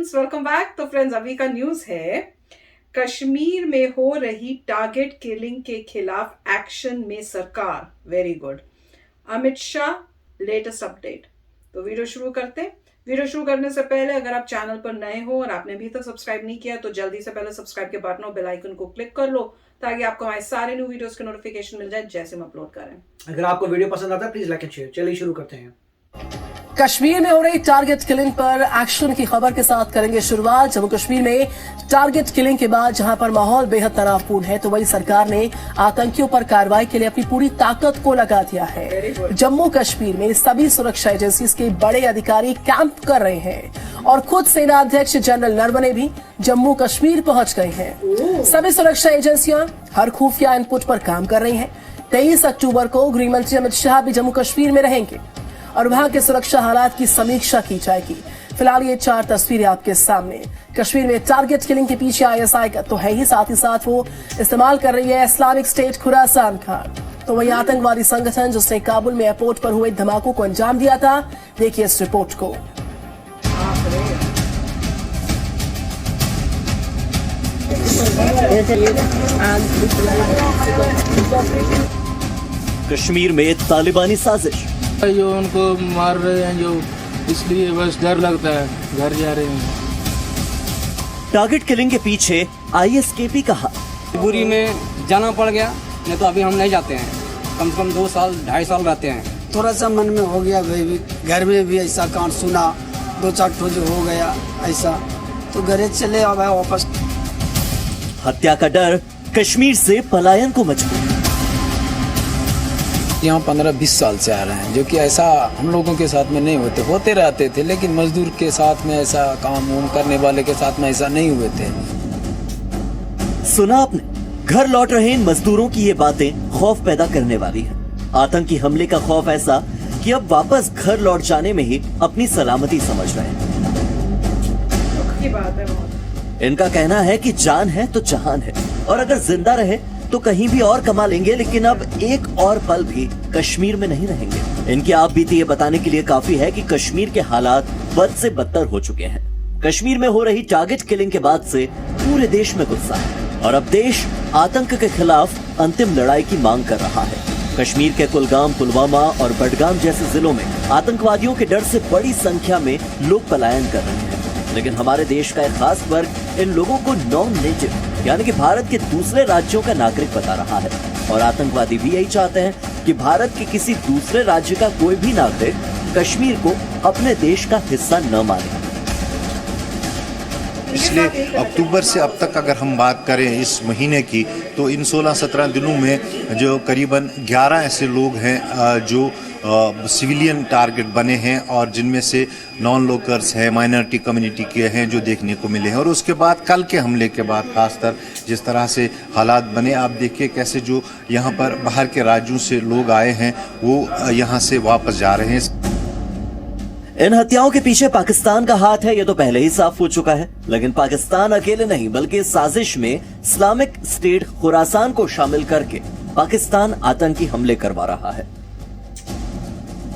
Friends, welcome back. तो friends, अभी का न्यूज है कश्मीर में हो रही टारगेट किलिंग के खिलाफ एक्शन में सरकार। Very good. Amit Shah latest update. तो वीडियो शुरू करते हैं। वीडियो शुरू करने से पहले अगर आप चैनल पर नए हो और आपने अभी तक सब्सक्राइब नहीं किया तो जल्दी से पहले सब्सक्राइब के बटन और बेल आइकन को क्लिक कर लो ताकि आपको हमारे सारे न्यू वीडियोस के नोटिफिकेशन मिल जाए जैसे हम अपलोड करें। अगर आपको वीडियो पसंद आता है प्लीज लाइक एंड शेयर। चलिए शुरू करते हैं। कश्मीर में हो रही टारगेट किलिंग पर एक्शन की खबर के साथ करेंगे शुरुआत। जम्मू कश्मीर में टारगेट किलिंग के बाद जहां पर माहौल बेहद तनावपूर्ण है तो वही सरकार ने आतंकियों पर कार्रवाई के लिए अपनी पूरी ताकत को लगा दिया है। जम्मू कश्मीर में सभी सुरक्षा एजेंसी के बड़े अधिकारी कैंप कर रहे हैं और खुद सेनाध्यक्ष जनरल नरवणे भी जम्मू कश्मीर पहुंच गए हैं। सभी सुरक्षा एजेंसियां हर खुफिया इनपुट पर काम कर रही हैं। 23 अक्टूबर को गृह मंत्री अमित शाह भी जम्मू कश्मीर में रहेंगे और वहां के सुरक्षा हालात की समीक्षा की जाएगी। फिलहाल ये 4 तस्वीरें आपके सामने। कश्मीर में टारगेट किलिंग के पीछे आईएसआई का तो है ही, साथ ही साथ वो इस्तेमाल कर रही है इस्लामिक स्टेट खुरासान का। तो वही आतंकवादी संगठन जिसने काबुल में एयरपोर्ट पर हुए धमाकों को अंजाम दिया था। देखिए इस रिपोर्ट को। कश्मीर में तालिबानी साजिश। जो उनको मार रहे हैं जो, इसलिए बस डर लगता है, घर जा रहे हैं। टारगेट किलिंग के पीछे आईएसकेपी का हाथ। मजबूरी में जाना पड़ गया, नहीं तो अभी हम नहीं जाते हैं। कम से कम 2 साल 2.5 साल रहते हैं। थोड़ा सा मन में हो गया भाई, घर में भी ऐसा कांड सुना, 2-4 ठो जो हो गया ऐसा, तो घरे चले अब वापस। हत्या का डर कश्मीर से पलायन को मजबूर। यहाँ 15-20 साल से आ रहे हैं, जो कि ऐसा हम लोगों के साथ में नहीं होते रहते थे, लेकिन मजदूर के साथ में ऐसा काम वाम करने वाले के साथ में ऐसा नहीं हुए थे। सुना आपने, घर लौट रहे इन मजदूरों की ये बातें खौफ पैदा करने वाली है। आतंकी हमले का खौफ ऐसा कि अब वापस घर लौट जाने में ही अपनी सलामती समझ रहे हैं। बात है बहुत। इनका कहना है कि जान है तो जहान है और अगर जिंदा रहे तो कहीं भी और कमा लेंगे, लेकिन अब एक और पल भी कश्मीर में नहीं रहेंगे। इनकी आप बीती ये बताने के लिए काफी है कि कश्मीर के हालात बद से बदतर हो चुके हैं। कश्मीर में हो रही टारगेट किलिंग के बाद से पूरे देश में गुस्सा है और अब देश आतंक के खिलाफ अंतिम लड़ाई की मांग कर रहा है। कश्मीर के कुलगाम, पुलवामा और बडगाम जैसे जिलों में आतंकवादियों के डर से बड़ी संख्या में लोग पलायन कर रहे हैं, लेकिन हमारे देश का एक खास वर्ग इन लोगों को नॉन नेटिव यानी कि भारत के दूसरे राज्यों का नागरिक बता रहा है और आतंकवादी भी यही चाहते हैं कि भारत के किसी दूसरे राज्य का कोई भी नागरिक कश्मीर को अपने देश का हिस्सा न माने। पिछले अक्टूबर से अब तक अगर हम बात करें इस महीने की, तो इन 16-17 दिनों में जो करीबन 11 ऐसे लोग हैं जो सिविलियन टारगेट बने हैं और जिनमें से नॉन लोकल्स हैं, माइनॉरिटी कम्युनिटी के हैं जो देखने को मिले हैं। और उसके बाद कल के हमले के बाद खासकर जिस तरह से हालात बने, आप देखिए कैसे जो यहाँ पर बाहर के राज्यों से लोग आए हैं वो यहाँ से वापस जा रहे हैं। इन हत्याओं के पीछे पाकिस्तान का हाथ है, ये तो पहले ही साफ हो चुका है, लेकिन पाकिस्तान अकेले नहीं बल्कि इस साजिश में इस्लामिक स्टेट खुरासान को शामिल करके पाकिस्तान आतंकी हमले करवा रहा है।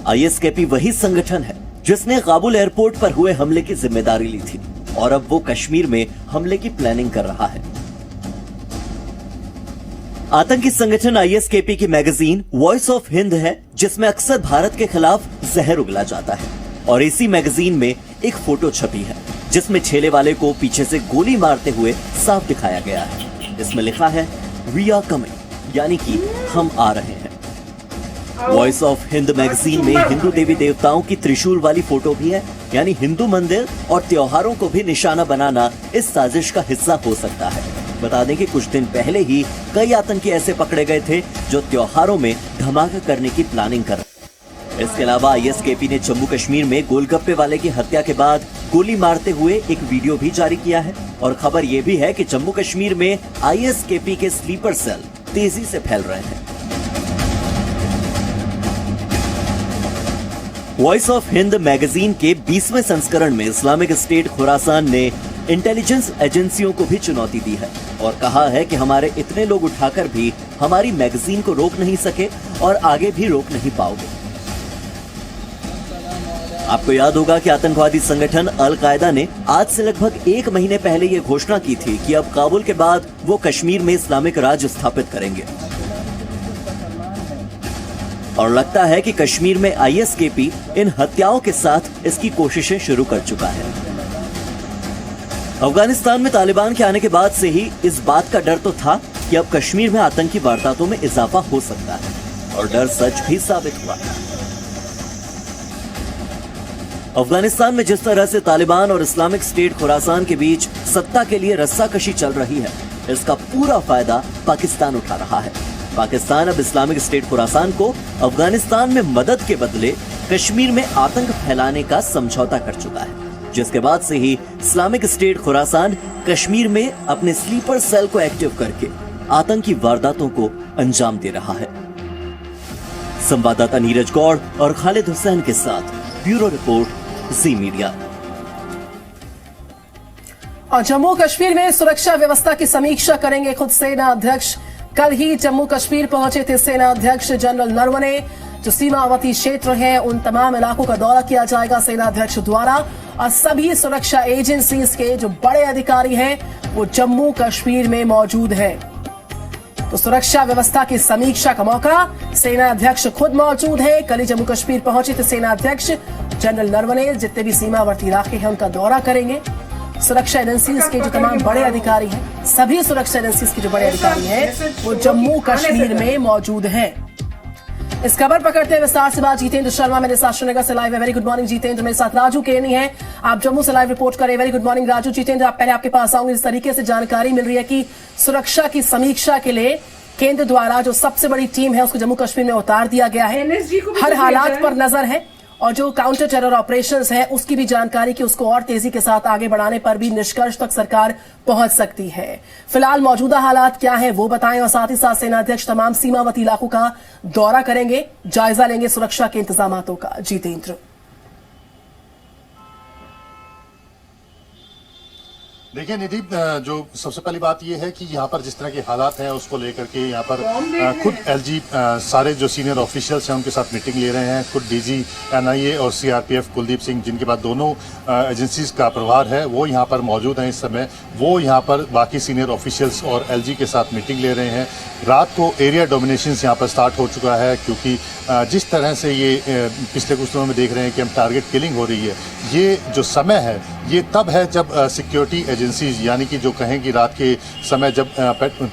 आईएसकेपी वही संगठन है जिसने काबुल एयरपोर्ट पर हुए हमले की जिम्मेदारी ली थी और अब वो कश्मीर में हमले की प्लानिंग कर रहा है। आतंकी संगठन आईएसकेपी की मैगजीन वॉइस ऑफ हिंद है जिसमें अक्सर भारत के खिलाफ जहर उगला जाता है और इसी मैगजीन में एक फोटो छपी है जिसमें ठेले वाले को पीछे से गोली मारते हुए साफ दिखाया गया है। इसमें लिखा है वी आर कमिंग, यानी कि हम आ रहे हैं। वॉइस ऑफ हिंद मैगजीन में हिंदू देवी देवताओं की त्रिशूल वाली फोटो भी है, यानी हिंदू मंदिर और त्योहारों को भी निशाना बनाना इस साजिश का हिस्सा हो सकता है। बता दें कि कुछ दिन पहले ही कई आतंकी ऐसे पकड़े गए थे जो त्योहारों में धमाका करने की प्लानिंग कर रहे। इसके अलावा आईएसकेपी ने जम्मू कश्मीर में गोलगप्पे वाले की हत्या के बाद गोली मारते हुए एक वीडियो भी जारी किया है और खबर यह भी है कि जम्मू कश्मीर में आईएसकेपी के स्लीपर सेल तेजी से फैल रहे हैं। वॉइस ऑफ हिंद मैगजीन के 20वें संस्करण में इस्लामिक स्टेट खुरासान ने इंटेलिजेंस एजेंसियों को भी चुनौती दी है और कहा है कि हमारे इतने लोग उठाकर भी हमारी मैगजीन को रोक नहीं सके और आगे भी रोक नहीं पाओगे। आपको याद होगा कि आतंकवादी संगठन अल कायदा ने आज से लगभग 1 महीने पहले ये घोषणा की थी कि अब काबुल के बाद वो कश्मीर में इस्लामिक राज स्थापित करेंगे। और लगता है कि कश्मीर में आईएसकेपी इन हत्याओं के साथ इसकी कोशिशें शुरू कर चुका है। अफगानिस्तान में तालिबान के आने के बाद से ही इस बात का डर तो था कि अब कश्मीर में आतंकी वारदातों में इजाफा हो सकता है, और डर सच भी साबित हुआ। अफगानिस्तान में जिस तरह से तालिबान और इस्लामिक स्टेट खुरासान के बीच सत्ता के लिए रस्साकशी चल रही है, इसका पूरा फायदा पाकिस्तान उठा रहा है। पाकिस्तान अब इस्लामिक स्टेट खुरासान को अफगानिस्तान में मदद के बदले कश्मीर में आतंक फैलाने का समझौता कर चुका है, जिसके बाद से ही इस्लामिक स्टेट खुरासान कश्मीर में अपने स्लीपर सेल को एक्टिव करके आतंकी वारदातों को अंजाम दे रहा है। संवाददाता नीरज गौड़ और खालिद हुसैन के साथ ब्यूरो रिपोर्ट, जी मीडिया। और जम्मू कश्मीर में सुरक्षा व्यवस्था की समीक्षा करेंगे खुद सेना अध्यक्ष। कल ही जम्मू कश्मीर पहुंचे थे सेना अध्यक्ष जनरल नरवणे। जो सीमावर्ती क्षेत्र है उन तमाम इलाकों का दौरा किया जाएगा सेना अध्यक्ष द्वारा, और सभी सुरक्षा एजेंसीज के जो बड़े अधिकारी हैं वो जम्मू कश्मीर में मौजूद हैं। तो सुरक्षा व्यवस्था की समीक्षा का मौका, सेना अध्यक्ष खुद मौजूद है। कल ही जम्मू कश्मीर पहुंचे थे सेना अध्यक्ष जनरल नरवणे। जितने भी सीमावर्ती इलाके हैं उनका दौरा करेंगे। सुरक्षा एजेंसीज के जो तमाम बड़े अधिकारी हैं, सभी सुरक्षा एजेंसीज के जो बड़े अधिकारी हैं वो जम्मू कश्मीर में मौजूद हैं। इस खबर पकड़ते हुए विस्तार से बात जितेंद्र शर्मा मेरे साथ श्रीनगर से लाइव है। Very good morning Jitendra. मेरे साथ राजू केनी है, आप जम्मू से लाइव रिपोर्ट करें। Very good morning Raju. Jitendra, आप पहले आपके पास आऊंगे। इस तरीके से जानकारी मिल रही है कि सुरक्षा की समीक्षा के लिए केंद्र द्वारा जो सबसे बड़ी टीम है उसको जम्मू कश्मीर में उतार दिया गया है। हर हालात पर नजर है, और जो काउंटर टेरर ऑपरेशंस है उसकी भी जानकारी कि उसको और तेजी के साथ आगे बढ़ाने पर भी निष्कर्ष तक सरकार पहुंच सकती है। फिलहाल मौजूदा हालात क्या है वो बताएं, और साथ ही साथ सेना अध्यक्ष तमाम सीमावर्ती इलाकों का दौरा करेंगे, जायजा लेंगे सुरक्षा के इंतजामातों का। जितेंद्र, देखिए निधि, जो सबसे पहली बात यह है कि यहाँ पर जिस तरह के हालात हैं उसको लेकर के यहाँ पर खुद एलजी सारे जो सीनियर ऑफिशियल्स हैं उनके साथ मीटिंग ले रहे हैं। खुद डीजी एनआईए और सीआरपीएफ कुलदीप सिंह, जिनके बाद दोनों एजेंसीज का प्रभार है, वो यहाँ पर मौजूद हैं इस समय। वो यहाँ पर बाकी सीनियर ऑफिशियल्स और एलजी के साथ मीटिंग ले रहे हैं। रात को एरिया डोमिनेशन यहाँ पर स्टार्ट हो चुका है, क्योंकि जिस तरह से ये पिछले कुछ दिनों में देख रहे हैं कि हम टारगेट किलिंग हो रही है, ये जो समय है ये तब है जब सिक्योरिटी एजेंसीज, यानी कि जो कहें कि रात के समय जब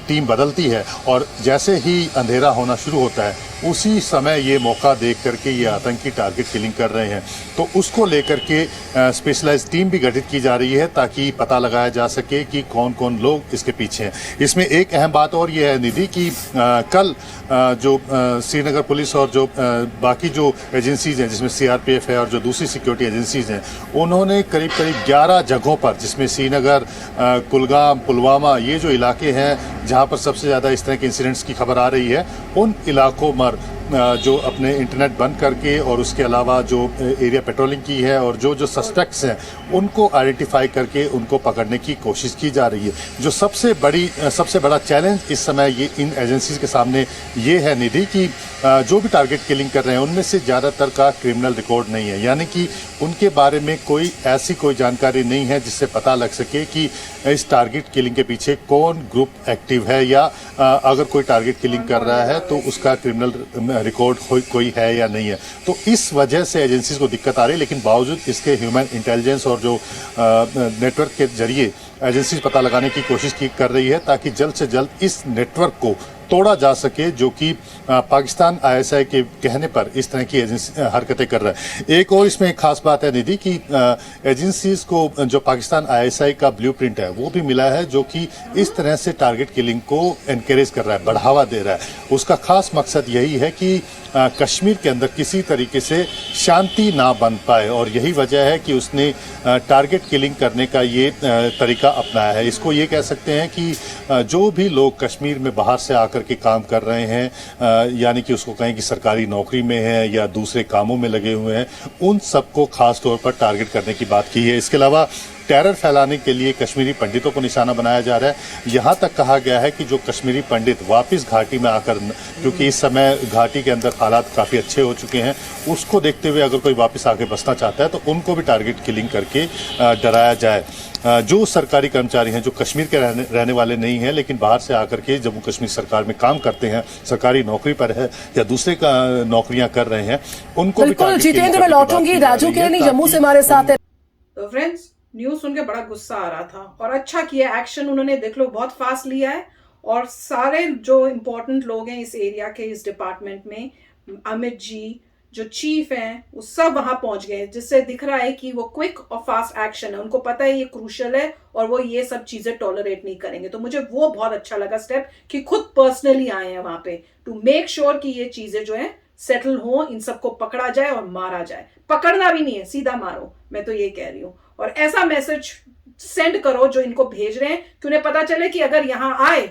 टीम बदलती है और जैसे ही अंधेरा होना शुरू होता है उसी समय ये मौका देख करके ये आतंकी टारगेट किलिंग कर रहे हैं। तो उसको लेकर के स्पेशलाइज्ड टीम भी गठित की जा रही है ताकि पता लगाया जा सके कि कौन कौन लोग इसके पीछे हैं। इसमें एक अहम बात और ये है निधि कि कल जो श्रीनगर पुलिस और जो बाकी जो एजेंसीज हैं, जिसमें सीआरपीएफ है और जो दूसरी सिक्योरिटी एजेंसीज हैं, उन्होंने करीब 11 जगहों पर, जिसमें श्रीनगर, कुलगाम, पुलवामा, ये जो इलाके हैं जहां पर सबसे ज़्यादा इस तरह के इंसिडेंट्स की खबर आ रही है, उन इलाकों पर जो अपने इंटरनेट बंद करके और उसके अलावा जो एरिया पेट्रोलिंग की है और जो सस्पेक्ट्स हैं उनको आइडेंटिफाई करके उनको पकड़ने की कोशिश की जा रही है। जो सबसे बड़ा चैलेंज इस समय ये इन एजेंसीज के सामने ये है निधि कि जो भी टारगेट किलिंग कर रहे हैं उनमें से ज़्यादातर का क्रिमिनल रिकॉर्ड नहीं है, यानी कि उनके बारे में कोई जानकारी नहीं है जिससे पता लग सके कि इस टारगेट किलिंग के पीछे कौन ग्रुप एक्टिव है, या अगर कोई टारगेट किलिंग कर रहा है तो उसका क्रिमिनल रिकॉर्ड कोई है या नहीं है। तो इस वजह से एजेंसीज को दिक्कत आ रही है, लेकिन बावजूद इसके ह्यूमन इंटेलिजेंस और जो नेटवर्क के जरिए एजेंसीज पता लगाने की कोशिश कर रही है ताकि जल्द से जल्द इस नेटवर्क को तोड़ा जा सके, जो कि पाकिस्तान आईएसआई के कहने पर इस तरह की हरकतें कर रहा है। एक और इसमें एक खास बात है निधि कि एजेंसीज को जो पाकिस्तान आईएसआई का ब्लूप्रिंट है वो भी मिला है, जो कि इस तरह से टारगेट किलिंग को एनकरेज कर रहा है, बढ़ावा दे रहा है। उसका खास मकसद यही है कि कश्मीर के अंदर किसी तरीके से शांति ना बन पाए, और यही वजह है कि उसने टारगेट किलिंग करने का ये तरीका अपनाया है। इसको ये कह सकते हैं कि जो भी लोग कश्मीर में बाहर से आकर के काम कर रहे हैं, यानी कि उसको कहें कि सरकारी नौकरी में है या दूसरे कामों में लगे हुए हैं, उन सबको खास तौर पर टारगेट करने की बात की है। इसके अलावा टेरर फैलाने के लिए कश्मीरी पंडितों को निशाना बनाया जा रहा है। यहाँ तक कहा गया है कि जो कश्मीरी पंडित वापस घाटी में आकर, क्योंकि इस समय घाटी के अंदर हालात काफ़ी अच्छे हो चुके हैं, उसको देखते हुए अगर कोई वापस आके बसना चाहता है तो उनको भी टारगेट किलिंग करके डराया जाए। जो सरकारी कर्मचारी हैं, जो कश्मीर के रहने वाले नहीं हैं लेकिन बाहर से आकर के जम्मू कश्मीर सरकार में काम करते हैं, सरकारी नौकरी पर है या दूसरे का नौकरियां कर रहे हैं, उनको बिल्कुल जितेंद्र, मैं लौटूंगी। राजू किरनी जम्मू से हमारे साथ है। तो फ्रेंड्स, न्यूज सुन के बड़ा गुस्सा आ रहा था और अच्छा किया, एक्शन उन्होंने देख लो बहुत फास्ट लिया है और सारे जो इम्पोर्टेंट लोग हैं इस एरिया के, इस डिपार्टमेंट में, अमित जी जो चीफ हैं, वो सब वहां पहुंच गए, जिससे दिख रहा है कि वो क्विक और फास्ट एक्शन है। उनको पता है ये क्रूशियल है और वो ये सब चीजें टॉलरेट नहीं करेंगे। तो मुझे वो बहुत अच्छा लगा स्टेप कि खुद पर्सनली आए हैं वहां पे टू मेक श्योर कि ये चीजें जो है सेटल हो, इन सबको पकड़ा जाए और मारा जाए। पकड़ना भी नहीं है, सीधा मारो, मैं तो ये कह रही हूं। और ऐसा मैसेज सेंड करो जो इनको भेज रहे हैं कि उन्हें पता चले कि अगर यहां आए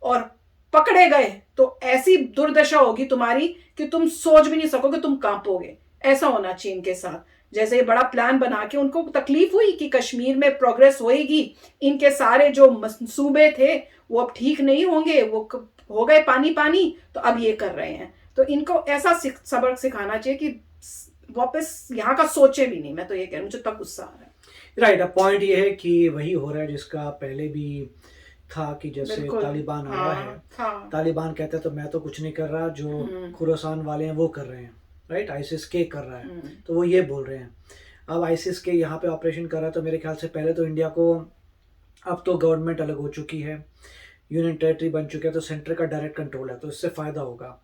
और पकड़े गए तो ऐसी दुर्दशा होगी तुम्हारी कि तुम सोच भी नहीं सकोगे, तुम कांपोगे। ऐसा होना चाहिए इनके साथ। जैसे ये बड़ा प्लान बना के उनको तकलीफ हुई कि कश्मीर में प्रोग्रेस होएगी, इनके सारे जो मंसूबे थे वो अब ठीक नहीं होंगे, वो हो गए पानी पानी, तो अब ये कर रहे हैं। तो इनको ऐसा सबक सिखाना चाहिए कि वापस यहाँ का सोचे भी नहीं। मैं तो ये कह रही हूँ, मुझे तब गुस्सा आ रहा है। राइट, अब पॉइंट ये है कि वही हो रहा है जिसका पहले भी था कि जैसे तालिबान आया है, तालिबान कहता है तो मैं तो कुछ नहीं कर रहा, जो खुरासान वाले हैं वो कर रहे हैं, राइट, आईसिस के कर रहा है, तो वो ये बोल रहे हैं। अब आईसिस के यहाँ पे ऑपरेशन कर रहा है, तो मेरे ख्याल से पहले तो इंडिया को, अब तो गवर्नमेंट अलग हो चुकी है, यूनियन टेरिटरी बन चुके हैं, तो सेंटर का डायरेक्ट कंट्रोल है, तो इससे फ़ायदा होगा।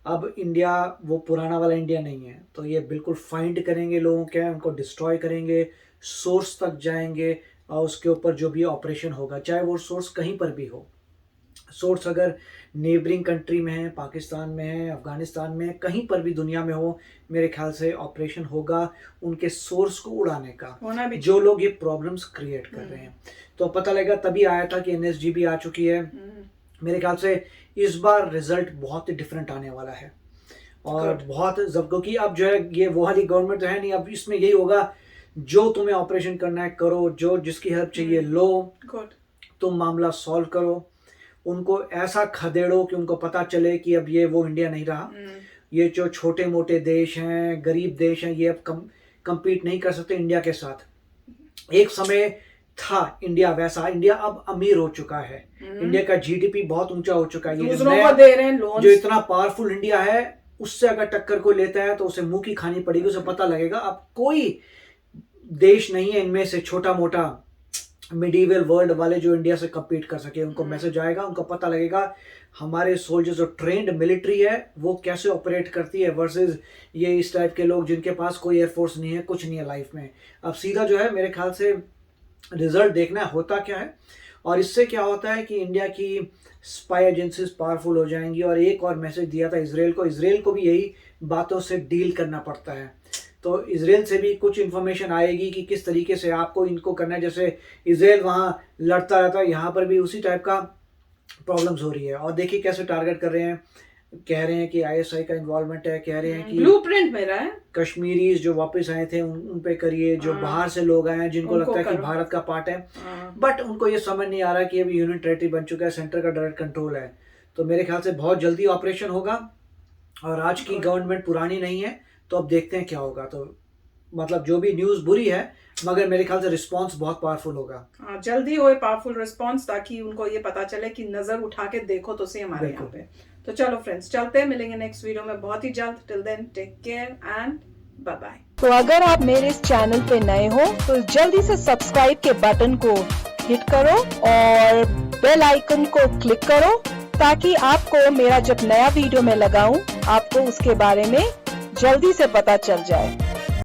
अब इंडिया वो पुराना वाला इंडिया नहीं है, तो ये बिल्कुल फाइंड करेंगे लोगों के, उनको डिस्ट्रॉय करेंगे, सोर्स तक जाएंगे और उसके ऊपर जो भी ऑपरेशन होगा, चाहे वो सोर्स कहीं पर भी हो, सोर्स अगर नेबरिंग कंट्री में है, पाकिस्तान में है, अफगानिस्तान में है, कहीं पर भी दुनिया में हो, मेरे ख्याल से ऑपरेशन होगा उनके सोर्स को उड़ाने का, जो लोग ये प्रॉब्लम्स क्रिएट कर रहे हैं। तो पता लगा तभी आया था कि एनएसजी भी आ चुकी है। मेरे ख्याल से इस बार रिजल्ट बहुत ही डिफरेंट आने वाला है और बहुत क्योंकि अब जो है ये वो वाली गवर्नमेंट तो है नहीं, अब इसमें यही होगा जो तुम्हें ऑपरेशन करना है करो, जो जिसकी हेल्प चाहिए लो, तुम मामला सॉल्व करो, उनको ऐसा खदेड़ो कि उनको पता चले कि अब ये वो इंडिया नहीं रहा। ये जो छोटे मोटे देश हैं, गरीब देश हैं, ये अब कंपीट नहीं कर सकते इंडिया के साथ। एक समय था इंडिया वैसा, इंडिया अब अमीर हो चुका है, इंडिया का जीडीपी बहुत ऊंचा हो चुका है, ये जो इतना पावरफुल इंडिया है उससे अगर टक्कर कोई लेता है तो उसे मुंह की खानी पड़ेगी, उसे पता लगेगा अब कोई देश नहीं है इनमें से छोटा मोटा मिडीवल वर्ल्ड वाले जो इंडिया से कम्पीट कर सके। उनको मैसेज आएगा, उनको पता लगेगा हमारे सोल्जर्स जो ट्रेंड मिलिट्री है वो कैसे ऑपरेट करती है वर्सेस ये इस टाइप के लोग जिनके पास कोई एयरफोर्स नहीं है, कुछ नहीं है लाइफ में। अब सीधा जो है मेरे ख्याल से रिजल्ट देखना होता क्या है और इससे क्या होता है कि इंडिया की स्पाई एजेंसीज पावरफुल हो जाएंगी। और एक और मैसेज दिया था इसराइल को भी यही बातों से डील करना पड़ता है, तो इसराइल से भी कुछ इन्फॉर्मेशन आएगी कि किस तरीके से आपको इनको करना है। जैसे इसराइल वहाँ लड़ता रहता है, यहाँ पर भी उसी टाइप का प्रॉब्लम्स हो रही है। और देखिए कैसे टारगेट कर रहे हैं, कह रहे हैं कि आईएसआई का इन्वॉल्वमेंट है, कह रहे हैं कि ब्लूप्रिंट मेरा है, कश्मीरीज जो वापस आए थे उन पे करिए, जो बाहर से लोग आए हैं जिनको लगता है कि भारत का पार्ट है, बट उनको ये समझ नहीं आ रहा कि अभी यूनियन टेरिटरी बन चुका है, सेंटर का डायरेक्ट कंट्रोल है। तो मेरे ख्याल से बहुत जल्दी ऑपरेशन होगा और आज की गवर्नमेंट पुरानी नहीं है, तो अब देखते हैं क्या होगा। तो मतलब जो भी न्यूज़ बुरी है मगर मेरे ख्याल से रिस्पांस बहुत पावरफुल होगा। जल्दी होए पावरफुल रिस्पांस, ताकि उनको ये पता चले कि नजर उठा के देखो तो सही हमारे यहाँ पे। तो चलो फ्रेंड्स, चलते हैं, मिलेंगे नेक्स्ट वीडियो में बहुत ही जल्द। Till then take care and bye bye. तो अगर आप मेरे इस चैनल पे नए हो तो जल्दी से सब्सक्राइब के बटन को हिट करो और बेल आइकन को क्लिक करो ताकि आपको मेरा जब नया वीडियो मैं लगाऊं आपको उसके बारे में जल्दी से पता चल जाए।